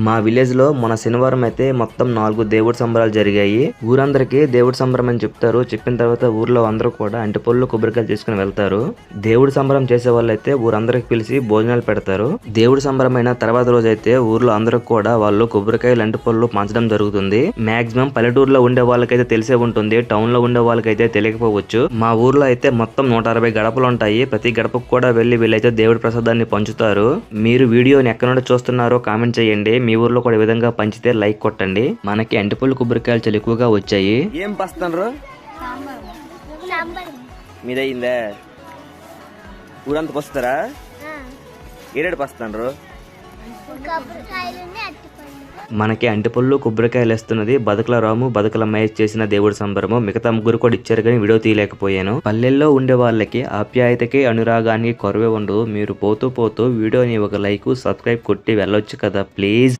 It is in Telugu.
మా విలేజ్ లో మన శనివారం అయితే మొత్తం 4 దేవుడి సంబరాలు జరిగాయి. ఊరందరికీ దేవుడి సంబరం అని చెప్తారు. చెప్పిన తర్వాత ఊర్లో అందరూ కూడా అంటిపళ్ళు కొబ్బరికాయలు తీసుకుని వెళ్తారు. దేవుడి సంబరం చేసే వాళ్ళు అయితే ఊరందరికి పిలిచి భోజనాలు పెడతారు. దేవుడి సంబరం అయిన తర్వాత రోజు అయితే ఊర్లో అందరికి కూడా వాళ్ళు కొబ్బరికాయలు అంటిపళ్ళు పంచడం జరుగుతుంది. మాక్సిమం పల్లెటూరులో ఉండే వాళ్ళకైతే తెలిసే ఉంటుంది. టౌన్ లో ఉండే వాళ్ళకైతే తెలియకపోవచ్చు. మా ఊర్లో అయితే మొత్తం 160 గడపలు ఉంటాయి. ప్రతి గడపకు కూడా వెళ్లి వీళ్ళైతే దేవుడి ప్రసాదాన్ని పంచుతారు. మీరు వీడియోని ఎక్కడ నుండి చూస్తున్నారో కామెంట్ చేయండి. మీ ఊర్లో కూడా ఈ విధంగా పంచితే లైక్ కొట్టండి. మనకి అంటిపళ్ళు కొబ్బరికాయలు చాలా ఎక్కువగా వచ్చాయి. ఏం పస్తున్నారు మీదయిందా? ఊరంతా పస్తారా? ఏడాడు పస్తున్నారు? మనకి అంటిపళ్ళు కొబ్బరికాయలు వేస్తున్నది బదకల రాము బదకల మహేష్ చేసిన దేవుడి సంబరము. మిగతా ముగ్గురు కూడా ఇచ్చారు కానీ వీడియో తీయలేకపోయాను. పల్లెల్లో ఉండే వాళ్ళకి ఆప్యాయతకి అనురాగానికి కొరవే ఉండవు. మీరు పోతూ పోతూ వీడియోని ఒక లైక్ సబ్స్క్రైబ్ కొట్టి వెళ్ళొచ్చు కదా ప్లీజ్.